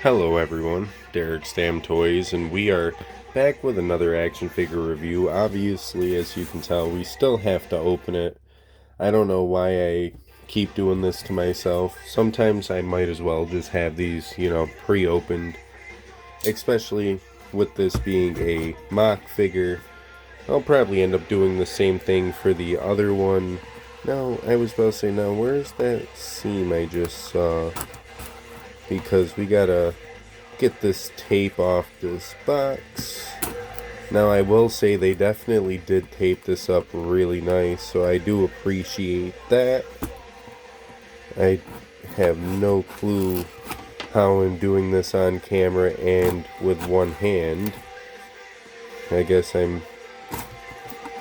Hello everyone, Derek's Damn Toys, and we are back with another action figure review. Obviously, as you can tell, we still have to open it. I don't know why I keep doing this to myself. Sometimes I might as well just have these, pre-opened. Especially with this being a mock figure. I'll probably end up doing the same thing for the other one. No, I was about to say, now where's that seam I just saw? Because we gotta get this tape off this box. Now I will say they definitely did tape this up really nice, so I do appreciate that. I have no clue how I'm doing this on camera and with one hand. I guess I'm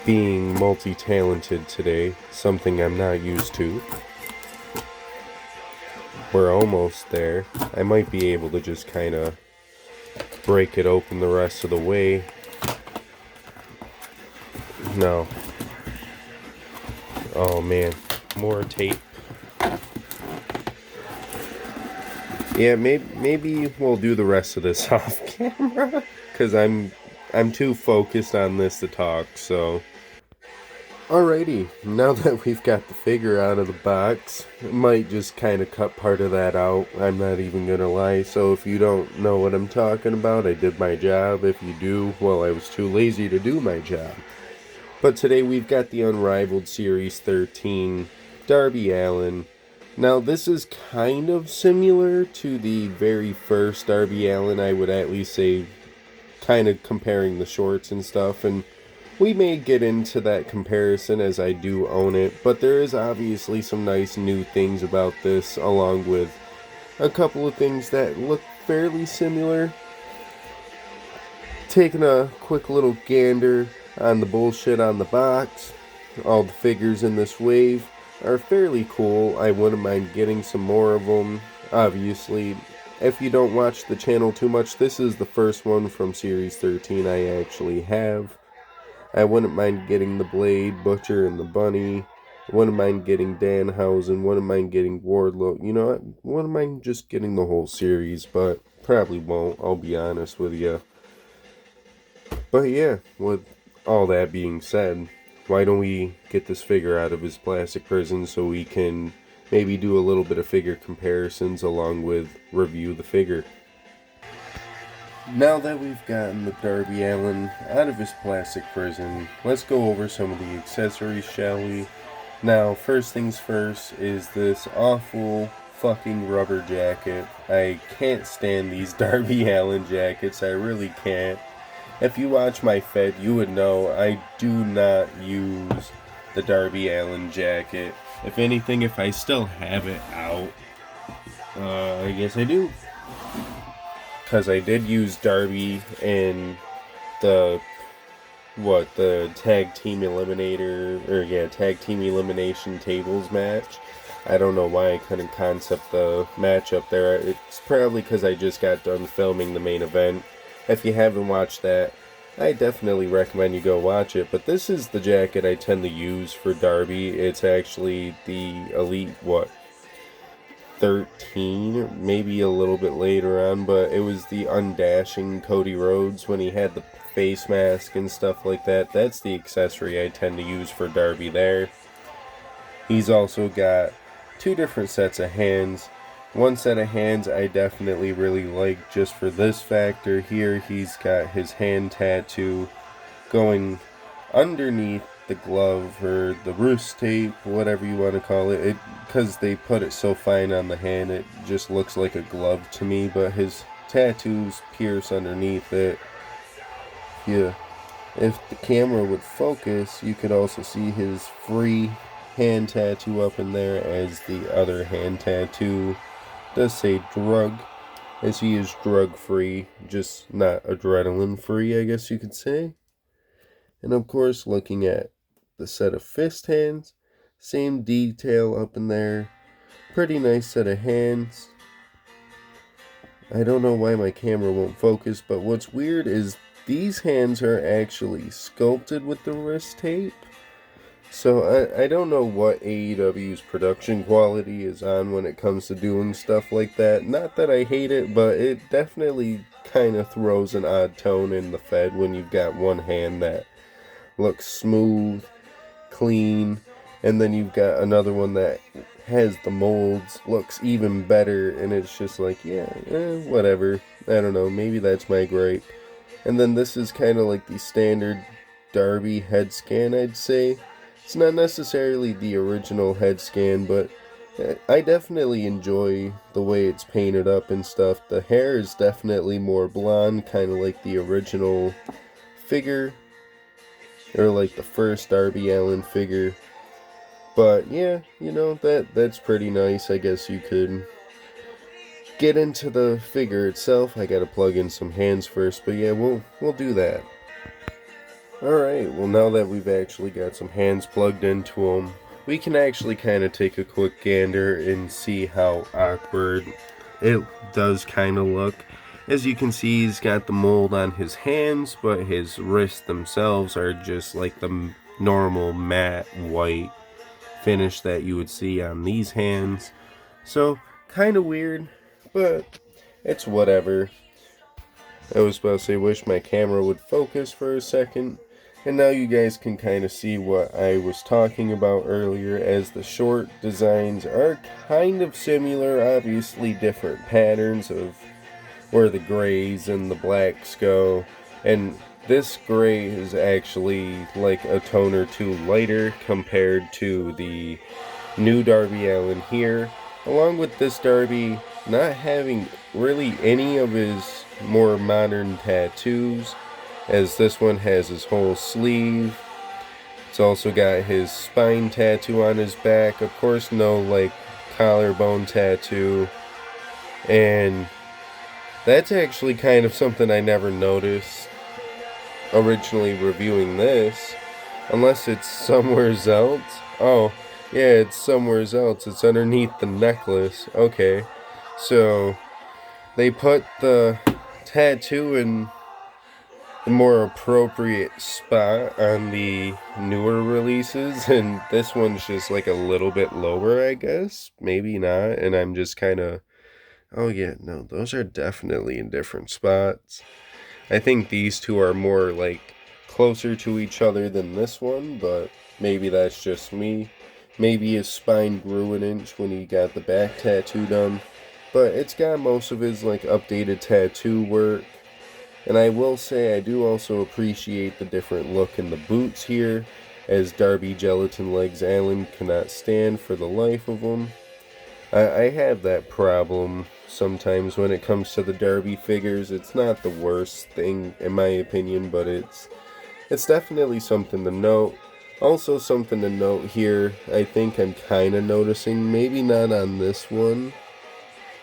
being multi-talented today, something I'm not used to. We're almost there. I might be able to just kind of break it open the rest of the way. No. Oh man, more tape. Yeah, maybe we'll do the rest of this off camera, because I'm too focused on this to talk, so. Alrighty, now that we've got the figure out of the box, I might just kind of cut part of that out. I'm not even gonna lie, so if you don't know what I'm talking about, I did my job. If you do, well, I was too lazy to do my job. But today we've got the Unrivaled Series 13, Darby Allin. Now this is kind of similar to the very first Darby Allin, I would at least say, kind of comparing the shorts and stuff, and we may get into that comparison as I do own it, but there is obviously some nice new things about this, along with a couple of things that look fairly similar. Taking a quick little gander on the bullshit on the box, all the figures in this wave are fairly cool. I wouldn't mind getting some more of them. Obviously, if you don't watch the channel too much, this is the first one from Series 13 I actually have. I wouldn't mind getting the Blade, Butcher, and the Bunny. Wouldn't mind getting Danhausen. Wouldn't mind getting Wardlow. You know, I wouldn't mind just getting the whole series, but probably won't, I'll be honest with you. But yeah, with all that being said, why don't we get this figure out of his plastic prison so we can maybe do a little bit of figure comparisons along with review the figure. Now that we've gotten the Darby Allin out of his plastic prison, let's go over some of the accessories, shall we? Now, first things first is this awful fucking rubber jacket. I can't stand these Darby Allin jackets, I really can't. If you watch my Fed, you would know I do not use the Darby Allin jacket. If anything, if I still have it out, I guess I do. Because I did use Darby in the tag team tag team elimination tables match. I don't know why I couldn't concept the matchup there. It's probably because I just got done filming the main event. If you haven't watched that, I definitely recommend you go watch it. But this is the jacket I tend to use for Darby. It's actually the Elite 13, maybe a little bit later on, but it was the undashing Cody Rhodes when he had the face mask and stuff like that. That's the accessory I tend to use for Darby there. He's also got two different sets of hands. One set of hands I definitely really like just for this factor. Here he's got his hand tattoo going underneath the glove or the wrist tape, whatever you want to call it. Because they put it so fine on the hand, it just looks like a glove to me, but his tattoos pierce underneath it. Yeah, if the camera would focus, you could also see his free hand tattoo up in there, as the other hand tattoo does say drug, as he is drug free, just not adrenaline free, I guess you could say. And of course, looking at the set of fist hands, same detail up in there. Pretty nice set of hands. I don't know why my camera won't focus, but what's weird is these hands are actually sculpted with the wrist tape. So I don't know what AEW's production quality is on when it comes to doing stuff like that. Not that I hate it, but it definitely kind of throws an odd tone in the Fed when you've got one hand that looks smooth, clean, and then you've got another one that has the molds, looks even better, and it's just like, yeah, whatever. I don't know, maybe that's my gripe. And then this is kind of like the standard Darby head scan, I'd say. It's not necessarily the original head scan, but I definitely enjoy the way it's painted up and stuff. The hair is definitely more blonde, kind of like the original figure, or like the first Darby Allin figure. But yeah, that's pretty nice. I guess you could get into the figure itself. I gotta plug in some hands first, but yeah, we'll do that. Alright, well now that we've actually got some hands plugged into them, we can actually kind of take a quick gander and see how awkward it does kind of look. As you can see, he's got the mold on his hands, but his wrists themselves are just like the normal matte white finish that you would see on these hands. So, kind of weird, but it's whatever. I was about to say, wish my camera would focus for a second. And now you guys can kind of see what I was talking about earlier, as the short designs are kind of similar, obviously different patterns of where the grays and the blacks go. And this gray is actually like a tone or two lighter compared to the new Darby Allin here. Along with this Darby not having really any of his more modern tattoos, as this one has his whole sleeve. It's also got his spine tattoo on his back. Of course, no like collarbone tattoo. And that's actually kind of something I never noticed originally reviewing this. Unless it's somewhere else. Oh, yeah, it's somewhere else. It's underneath the necklace. Okay. So, they put the tattoo in the more appropriate spot on the newer releases, and this one's just like a little bit lower, I guess. Maybe not, and I'm just kind of, oh yeah, no, those are definitely in different spots. I think these two are more like closer to each other than this one, but maybe that's just me. Maybe his spine grew an inch when he got the back tattoo done, but it's got most of his like updated tattoo work. And I will say I do also appreciate the different look in the boots here, as Darby Gelatin Legs Allin cannot stand for the life of him. I have that problem sometimes when it comes to the Darby figures. It's not the worst thing in my opinion, but it's definitely something to note. Also something to note here, I think I'm kind of noticing, maybe not on this one,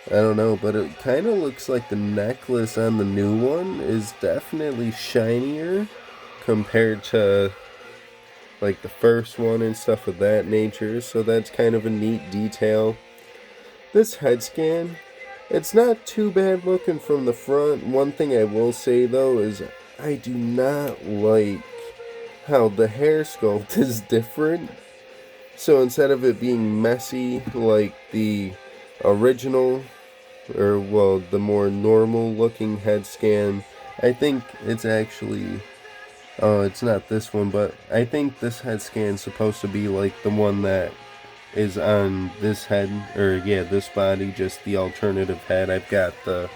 I don't know, but it kind of looks like the necklace on the new one is definitely shinier compared to like the first one and stuff of that nature, so that's kind of a neat detail. This head scan, it's not too bad looking from the front. One thing I will say though is I do not like how the hair sculpt is different. So instead of it being messy like the original, or well, the more normal looking head scan, I think it's actually, oh, it's not this one, but I think this head scan's supposed to be like the one that is on this head, or yeah, this body, just the alternative head. I've got the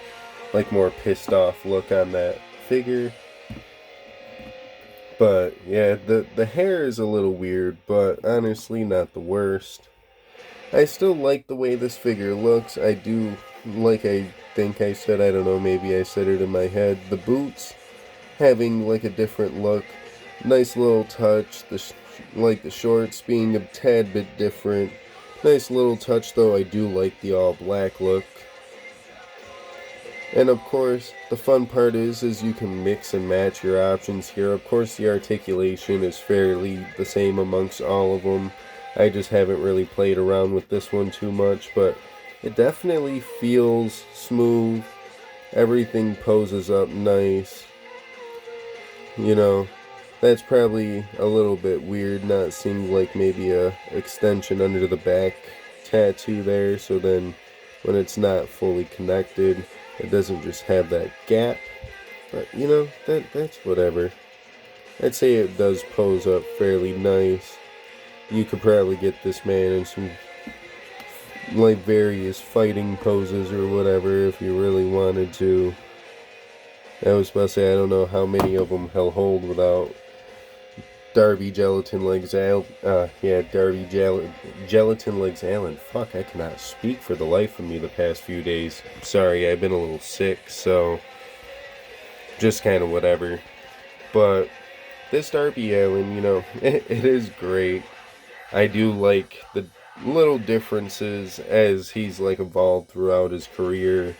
like more pissed off look on that figure. But yeah, the hair is a little weird, but honestly not the worst. I still like the way this figure looks. I do, like I think I said, I don't know, maybe I said it in my head, the boots having like a different look. Nice little touch. Like the shorts being a tad bit different. Nice little touch, though. I do like the all black look. And of course, the fun part is you can mix and match your options here. Of course, the articulation is fairly the same amongst all of them. I just haven't really played around with this one too much, but it definitely feels smooth. Everything poses up nice. You know, That's probably a little bit weird, not seeing like maybe a extension under the back tattoo there, so then when it's not fully connected, it doesn't just have that gap. But you know, that's whatever. I'd say it does pose up fairly nice. You could probably get this man in some like various fighting poses or whatever if you really wanted to. I was about to say I don't know how many of them he'll hold without Darby Gelatin Legs Al. Gelatin Legs Allen. Fuck, I cannot speak for the life of me the past few days. Sorry, I've been a little sick, so just kind of whatever. But this Darby Allin, you know, it is great. I do like the little differences as he's like evolved throughout his career,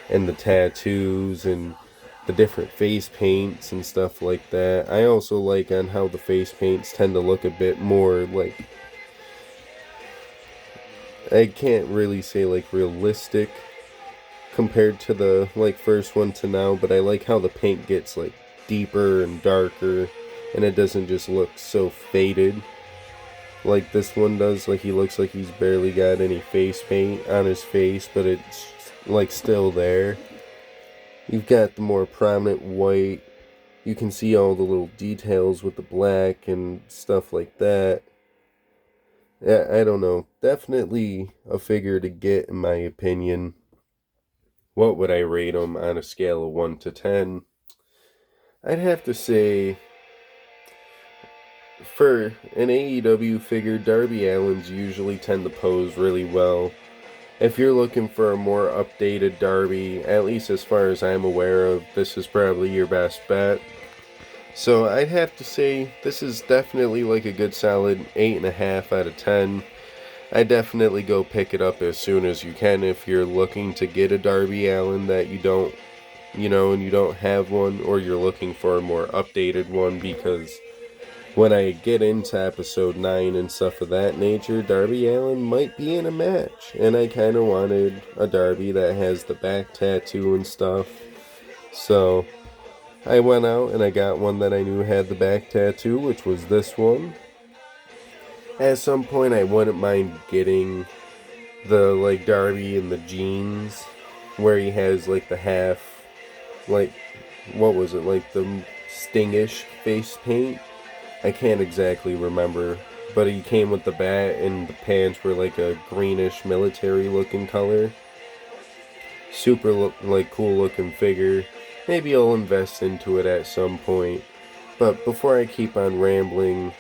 and the tattoos and the different face paints and stuff like that. I also like on how the face paints tend to look a bit more like, I can't really say like realistic compared to the like first one to now, but I like how the paint gets like deeper and darker, and it doesn't just look so faded like this one does. Like he looks like he's barely got any face paint on his face, but it's like still there. You've got the more prominent white. You can see all the little details with the black and stuff like that. Yeah, I don't know. Definitely a figure to get in my opinion. What would I rate him on a scale of 1 to 10? I'd have to say, for an AEW figure, Darby Allins usually tend to pose really well. If you're looking for a more updated Darby, at least as far as I'm aware of, this is probably your best bet. So I'd have to say this is definitely like a good solid 8.5 out of 10. I definitely go pick it up as soon as you can if you're looking to get a Darby Allin that you don't, and you don't have one, or you're looking for a more updated one, because when I get into episode 9 and stuff of that nature, Darby Allin might be in a match. And I kind of wanted a Darby that has the back tattoo and stuff. So I went out and I got one that I knew had the back tattoo, which was this one. At some point I wouldn't mind getting the like Darby in the jeans, where he has like the half, like, what was it, like the Stingish face paint. I can't exactly remember, but he came with the bat and the pants were like a greenish military looking color. Super like cool looking figure. Maybe I'll invest into it at some point. But before I keep on rambling,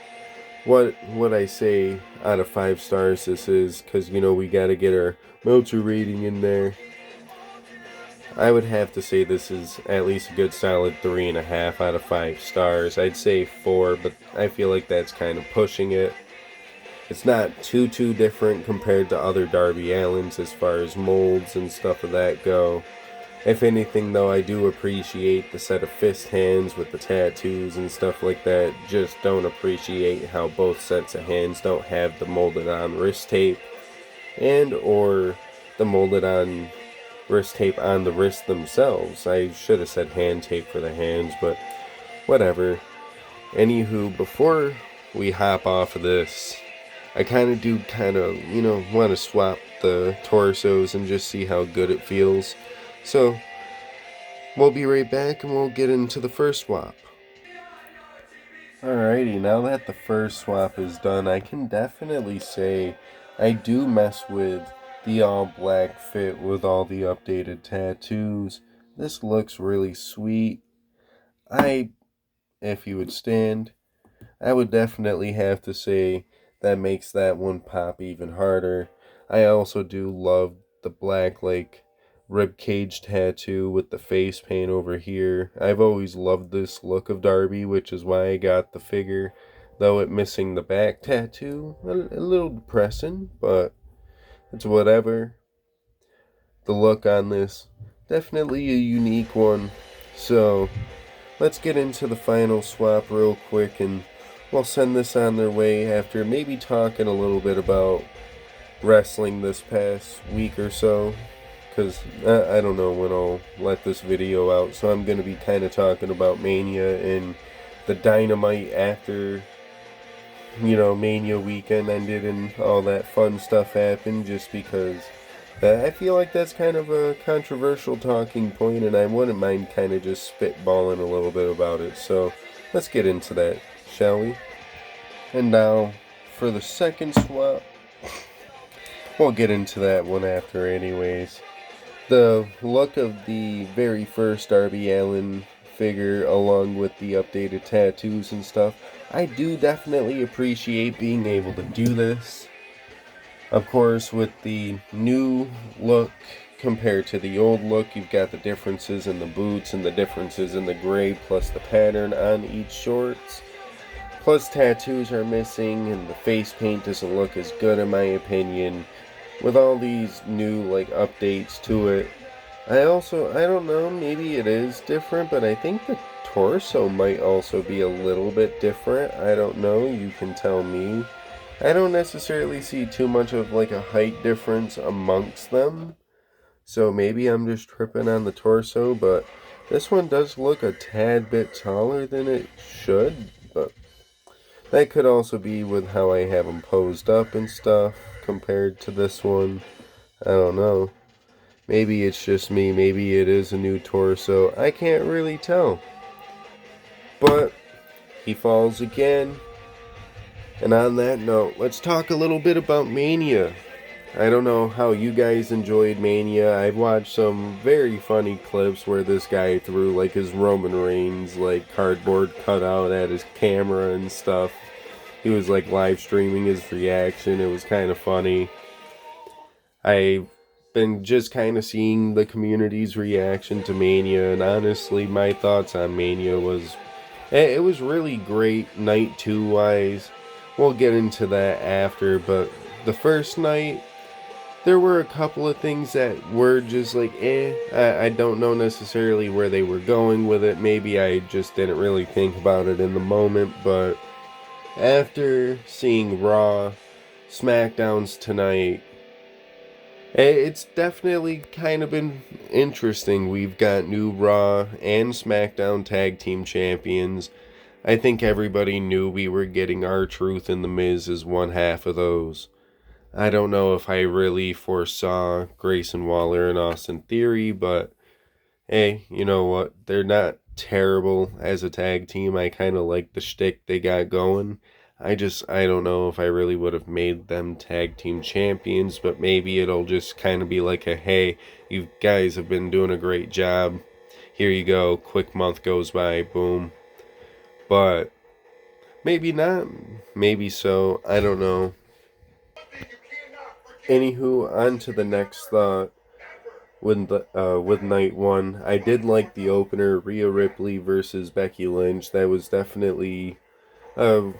what would I say out of 5 stars this is? Because we gotta get our Meltzer rating in there. I would have to say this is at least a good solid 3.5 out of 5 stars. I'd say 4, but I feel like that's kind of pushing it. It's not too different compared to other Darby Allins as far as molds and stuff of that go. If anything, though, I do appreciate the set of fist hands with the tattoos and stuff like that. Just don't appreciate how both sets of hands don't have the molded on wrist tape and or the molded on wrist tape on the wrist themselves. I should have said hand tape for the hands, but whatever. Anywho, before we hop off of this, I kind of want to swap the torsos and just see how good it feels. So, we'll be right back and we'll get into the first swap. Alrighty, now that the first swap is done, I can definitely say I do mess with the all black fit with all the updated tattoos. This looks really sweet. If you would stand, I would definitely have to say that makes that one pop even harder. I also do love the black rib cage tattoo with the face paint over here. I've always loved this look of Darby, which is why I got the figure. Though it missing the back tattoo, a little depressing, but it's whatever. The look on this, definitely a unique one. So, let's get into the final swap real quick and we'll send this on their way after maybe talking a little bit about wrestling this past week or so. Because I don't know when I'll let this video out, so I'm going to be kind of talking about Mania and the Dynamite after, Mania weekend ended and all that fun stuff happened, just because I feel like that's kind of a controversial talking point, and I wouldn't mind kind of just spitballing a little bit about it. So let's get into that, shall we? And now for the second swap, we'll get into that one after anyways. The look of the very first Darby Allin figure, along with the updated tattoos and stuff, I do definitely appreciate being able to do this. Of course, with the new look compared to the old look, you've got the differences in the boots and the differences in the gray, plus the pattern on each shorts. Plus tattoos are missing and the face paint doesn't look as good in my opinion. With all these new updates to it, I don't know, maybe it is different, but I think the torso might also be a little bit different. I don't know, you can tell me. I don't necessarily see too much of a height difference amongst them, so maybe I'm just tripping on the torso, but this one does look a tad bit taller than it should, but that could also be with how I have them posed up and stuff compared to this one. I don't know. Maybe it's just me. Maybe it is a new torso. I can't really tell. But he falls again. And on that note, let's talk a little bit about Mania. I don't know how you guys enjoyed Mania. I've watched some very funny clips where this guy threw his Roman Reigns cardboard cutout at his camera and stuff. He was live streaming his reaction. It was kind of funny. I've been just kind of seeing the community's reaction to Mania, and honestly, my thoughts on Mania was, it was really great night 2 wise. We'll get into that after, but the first night, there were a couple of things that were just I don't know necessarily where they were going with it. Maybe I just didn't really think about it in the moment, but after seeing Raw, SmackDowns tonight, it's definitely kind of been interesting. We've got new Raw and SmackDown Tag Team Champions. I think everybody knew we were getting R-Truth and The Miz as one half of those. I don't know if I really foresaw Grayson Waller and Austin Theory, but hey, you know what? They're not terrible as a tag team. I kind of like the shtick they got going. I don't know if I really would have made them tag team champions, but maybe it'll just kind of be hey, you guys have been doing a great job. Here you go. Quick month goes by. Boom. But maybe not. Maybe so. I don't know. Anywho, on to the next thought. With night 1, I did like the opener, Rhea Ripley versus Becky Lynch. That was definitely a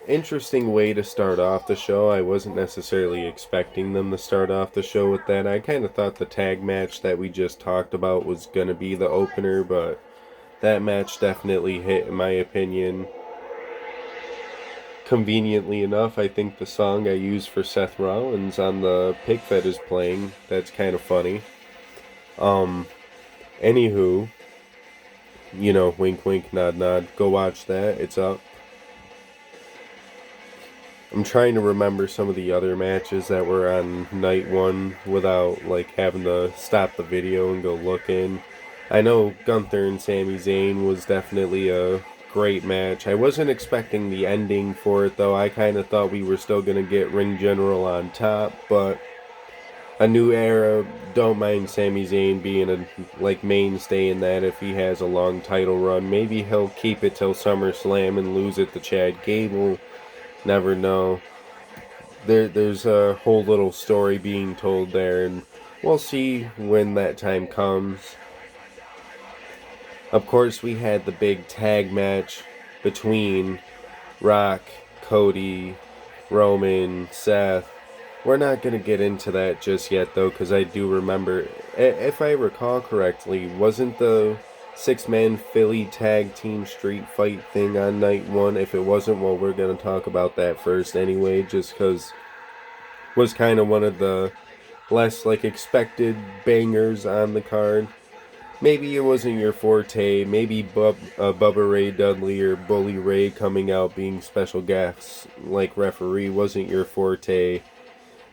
interesting way to start off the show. I wasn't necessarily expecting them to start off the show with that. I kind of thought the tag match that we just talked about was going to be the opener, but that match definitely hit in my opinion. Conveniently enough, I think the song I used for Seth Rollins on the pig fed is playing. That's kind of funny. Anywho, wink wink, nod nod, go watch that, it's up. I'm trying to remember some of the other matches that were on night 1 without having to stop the video and go look in. I know Gunther and Sami Zayn was definitely a great match. I wasn't expecting the ending for it though. I kind of thought we were still going to get Ring General on top, but a new era. Don't mind Sami Zayn being a mainstay in that if he has a long title run. Maybe he'll keep it till SummerSlam and lose it to Chad Gable. Never know. There's a whole little story being told there, and we'll see when that time comes. Of course, we had the big tag match between Rock, Cody, Roman, Seth. We're not going to get into that just yet, though, because I do remember, if I recall correctly, wasn't the 6-man Philly tag team street fight thing on night 1? If it wasn't, well, we're going to talk about that first anyway, just because it was kind of one of the less expected bangers on the card. maybe it wasn't your forte. Maybe Bubba Ray Dudley or Bully Ray coming out being special guests like referee wasn't your forte.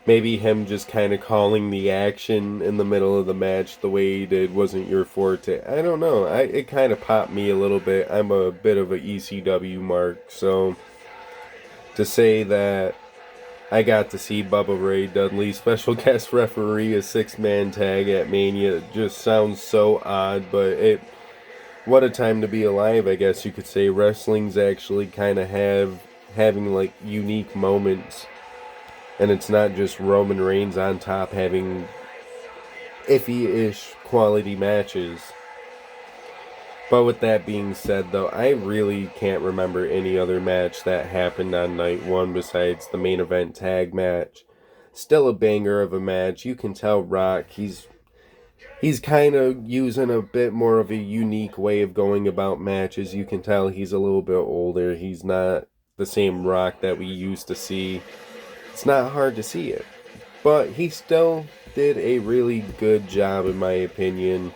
Maybe him just kind of calling the action in the middle of the match the way he did wasn't your forte. I don't know. It kind of popped me a little bit. I'm a bit of a ECW mark, so to say that I got to see Bubba Ray Dudley special guest referee a 6-man tag at Mania just sounds so odd, but what a time to be alive, I guess you could say. Wrestling's actually kind of having like unique moments. And it's not just Roman Reigns on top having iffy-ish quality matches. But with that being said, though, I really can't remember any other match that happened on night one besides the main event tag match. Still a banger of a match. You can tell Rock, he's kind of using a bit more of a unique way of going about matches. You can tell he's a little bit older. He's not the same Rock that we used to see. It's not hard to see it. But he still did a really good job, in my opinion.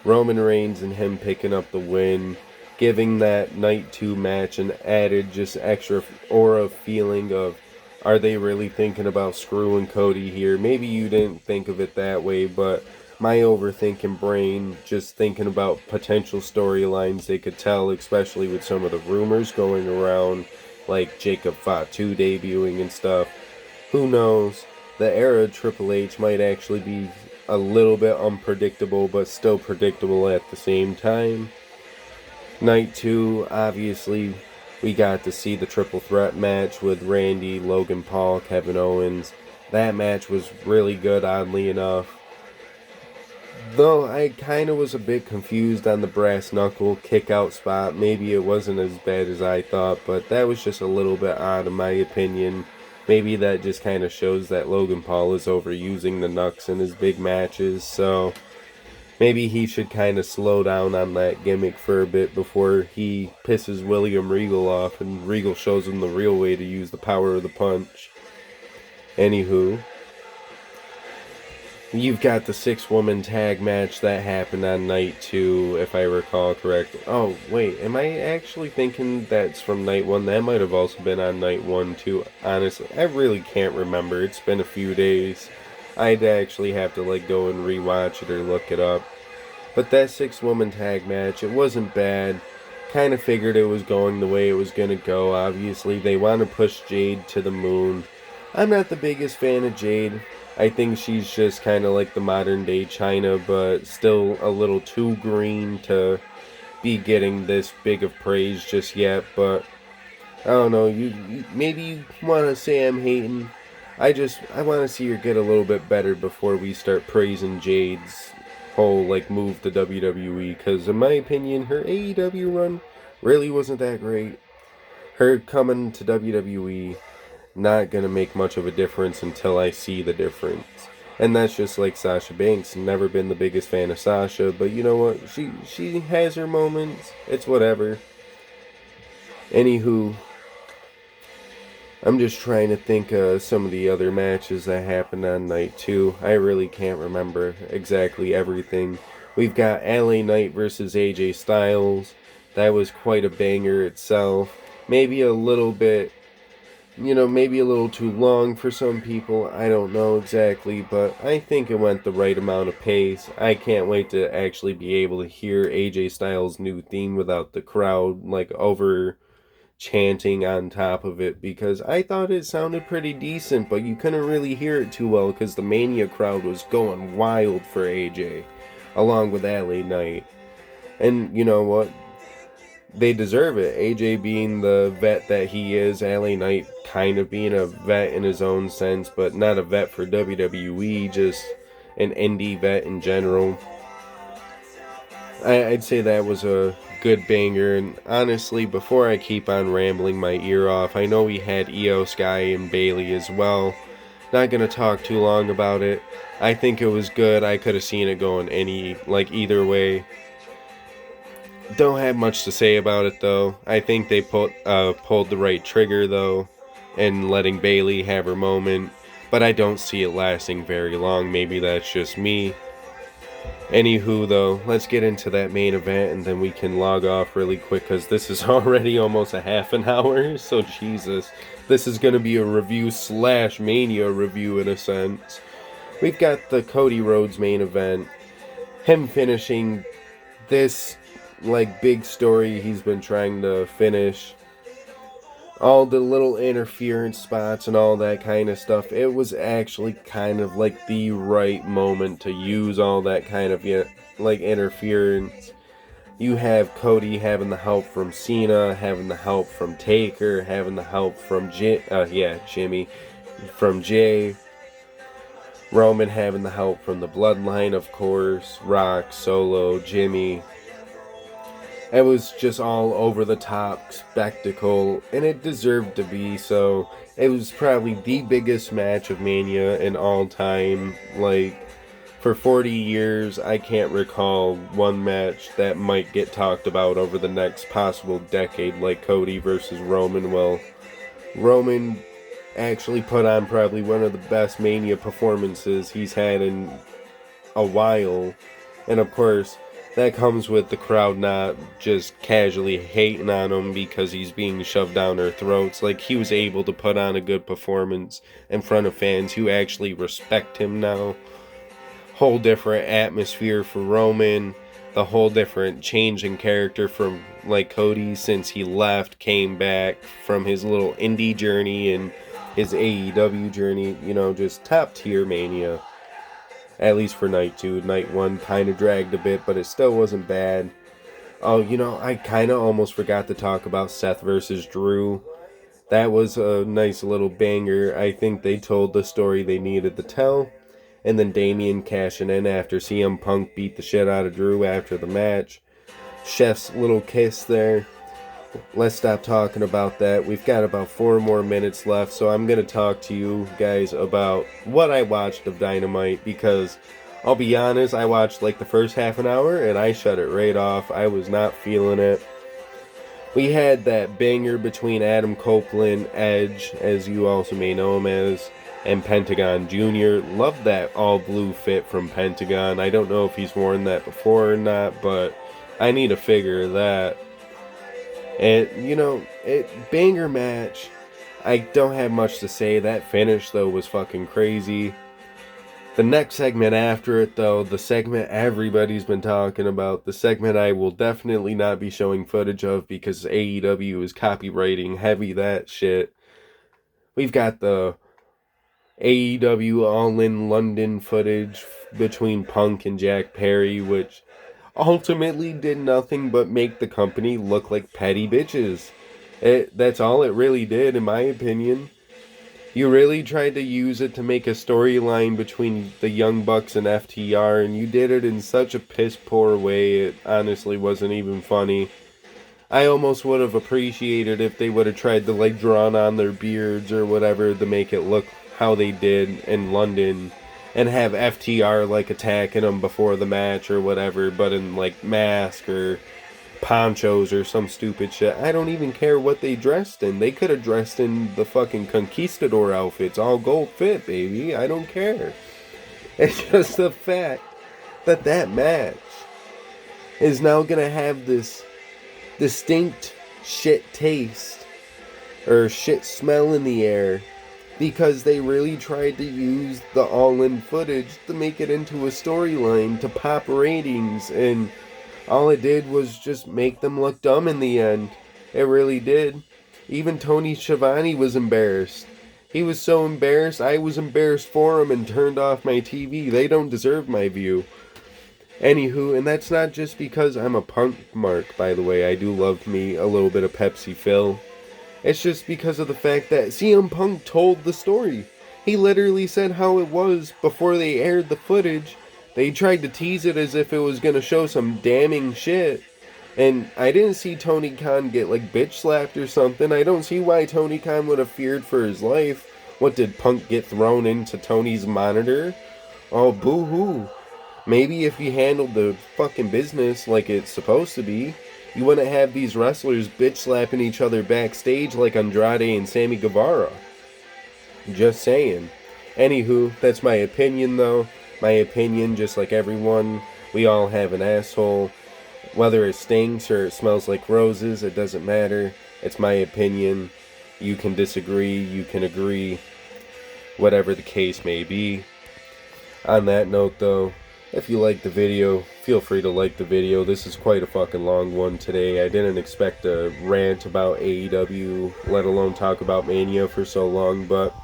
Roman Reigns and him picking up the win, giving that night 2 match an added just extra aura feeling of, are they really thinking about screwing Cody here? Maybe you didn't think of it that way, but my overthinking brain, just thinking about potential storylines they could tell, especially with some of the rumors going around, like Jacob Fatu debuting and stuff. Who knows? The era of Triple H might actually be a little bit unpredictable, but still predictable at the same time. Night 2, obviously, we got to see the triple threat match with Randy, Logan Paul, Kevin Owens. That match was really good, oddly enough. Though I kind of was a bit confused on the brass knuckle kick out spot. Maybe it wasn't as bad as I thought, but that was just a little bit odd in my opinion. Maybe that just kind of shows that Logan Paul is overusing the knucks in his big matches, so maybe he should kind of slow down on that gimmick for a bit before he pisses William Regal off and Regal shows him the real way to use the power of the punch. Anywho, you've got the 6-woman tag match that happened on night 2, if I recall correctly. Oh, wait, am I actually thinking that's from night 1? That might have also been on night 1, too. Honestly, I really can't remember. It's been a few days. I'd actually have to, go and rewatch it or look it up. But that 6-woman tag match, it wasn't bad. Kind of figured it was going the way it was going to go. Obviously, they want to push Jade to the moon. I'm not the biggest fan of Jade. I think she's just kind of like the modern day Chyna, but still a little too green to be getting this big of praise just yet. But I don't know, maybe you want to say I'm hating. I want to see her get a little bit better before we start praising Jade's whole move to WWE, because in my opinion her AEW run really wasn't that great. Her coming to WWE, not gonna make much of a difference until I see the difference. And that's just like Sasha Banks. Never been the biggest fan of Sasha, but you know what? She has her moments. It's whatever. Anywho, I'm just trying to think of some of the other matches that happened on night 2. I really can't remember exactly everything. We've got LA Knight versus AJ Styles. That was quite a banger itself. Maybe a little bit, maybe a little too long for some people. I don't know exactly, but I think it went the right amount of pace. I can't wait to actually be able to hear AJ Styles' new theme without the crowd, over chanting on top of it, because I thought it sounded pretty decent, but you couldn't really hear it too well because the Mania crowd was going wild for AJ, along with LA Knight. And you know what? They deserve it. AJ being the vet that he is, LA Knight kind of being a vet in his own sense, but not a vet for WWE, just an indie vet in general. I'd say that was a good banger, and honestly, before I keep on rambling my ear off, I know we had Io Sky and Bayley as well. Not gonna talk too long about it. I think it was good. I could have seen it going either way. Don't have much to say about it though. I think they pulled the right trigger though, and letting Bayley have her moment. But I don't see it lasting very long. Maybe that's just me. Anywho, though, let's get into that main event and then we can log off really quick because this is already almost a half an hour. So, Jesus, this is going to be a review / Mania review in a sense. We've got the Cody Rhodes main event. Him finishing this, like, big story he's been trying to finish. All the little interference spots and all that kind of stuff. It was actually kind of like the right moment to use all that kind of, like, interference. You have Cody having the help from Cena, having the help from Taker, having the help from Jimmy, from Jay. Roman having the help from the Bloodline, of course. Rock, Solo, Jimmy. It was just all over the top spectacle, and it deserved to be so. It was probably the biggest match of Mania in all time. Like, for 40 years, I can't recall one match that might get talked about over the next possible decade like Cody versus Roman. Well, Roman actually put on probably one of the best Mania performances he's had in a while. And of course, that comes with the crowd not just casually hating on him because he's being shoved down their throats. Like, he was able to put on a good performance in front of fans who actually respect him now. Whole different atmosphere for Roman. The whole different change in character from, like, Cody since he left, came back from his little indie journey and his AEW journey. You know, just top tier Mania. At least for night 2. Night 1 kind of dragged a bit, but it still wasn't bad. Oh, you know, I kind of almost forgot to talk about Seth versus Drew. That was a nice little banger. I think they told the story they needed to tell. And then Damian cashing in after CM Punk beat the shit out of Drew after the match. Chef's little kiss there. Let's stop talking about that. We've got about 4 more minutes left, so I'm going to talk to you guys about what I watched of Dynamite, because I'll be honest, I watched like the first half an hour and I shut it right off. I was not feeling it. We had that banger between Adam Copeland, Edge, as you also may know him as, and Pentagon Jr. Love that all blue fit from Pentagon. I don't know if he's worn that before or not, but I need to figure that. And, you know, banger match. I don't have much to say. That finish, though, was fucking crazy. The next segment after it, though, the segment everybody's been talking about, the segment I will definitely not be showing footage of because AEW is copywriting heavy that shit. We've got the AEW All In London footage between Punk and Jack Perry, which ultimately did nothing but make the company look like petty bitches. That's all it really did, in my opinion. You really tried to use it to make a storyline between the Young Bucks and FTR, and you did it in such a piss poor way, it honestly wasn't even funny. I almost would have appreciated if they would have tried to, like, draw on their beards or whatever to make it look how they did in London, and have FTR, like, attacking them before the match or whatever, but in, like, mask or ponchos or some stupid shit. I don't even care what they dressed in. They could have dressed in the fucking conquistador outfits, all gold fit, baby. I don't care. It's just the fact that that match is now gonna have this distinct shit taste or shit smell in the air because they really tried to use the all-in footage to make it into a storyline to pop ratings, and all it did was just make them look dumb in the end. It really did. Even Tony Schiavone was embarrassed. He was so embarrassed, I was embarrassed for him and turned off my TV. They don't deserve my view. Anywho, and that's not just because I'm a Punk mark, by the way. I do love me a little bit of Pepsi Phil. It's just because of the fact that CM Punk told the story. He literally said how it was before they aired the footage. They tried to tease it as if it was going to show some damning shit. And I didn't see Tony Khan get, like, bitch slapped or something. I don't see why Tony Khan would have feared for his life. What, did Punk get thrown into Tony's monitor? Oh, boo-hoo. Maybe if he handled the fucking business like it's supposed to be, you wouldn't have these wrestlers bitch slapping each other backstage like Andrade and Sammy Guevara. Just saying. Anywho, that's my opinion though. My opinion, just like everyone, We all have an asshole. Whether it stinks or it smells like roses, it doesn't matter. It's my opinion. You can disagree, you can agree, whatever the case may be. On that note, though, if you like the video, feel free to like the video. This is quite a fucking long one today. I didn't expect to rant about AEW, let alone talk about Mania for so long, but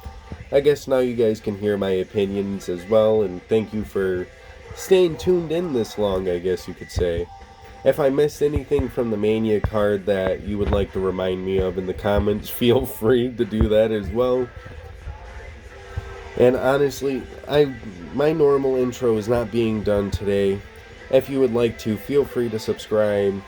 I guess now you guys can hear my opinions as well, and thank you for staying tuned in this long, I guess you could say. If I missed anything from the Mania card that you would like to remind me of in the comments, feel free to do that as well. And honestly, my normal intro is not being done today. If you would like to, feel free to subscribe.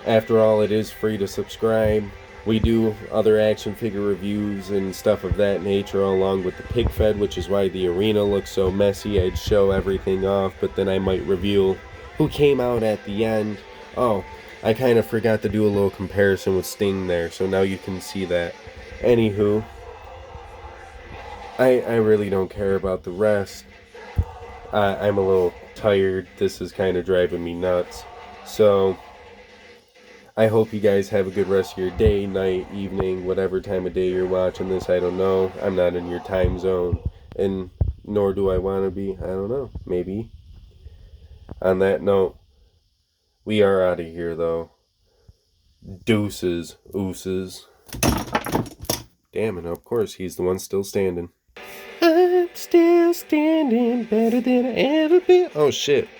After all, it is free to subscribe. We do other action figure reviews and stuff of that nature along with the pig fed, which is why the arena looks so messy. I'd show everything off, but then I might reveal who came out at the end. Oh, I kind of forgot to do a little comparison with Sting there, so now you can see that. Anywho, I really don't care about the rest. I'm a little tired. This is kind of driving me nuts. So, I hope you guys have a good rest of your day, night, evening, whatever time of day you're watching this. I don't know. I'm not in your time zone. And nor do I want to be. I don't know. Maybe. On that note, we are out of here, though. Deuces. Ooses. Damn it, of course, he's the one still standing. I'm still standing better than I ever been. Oh, shit.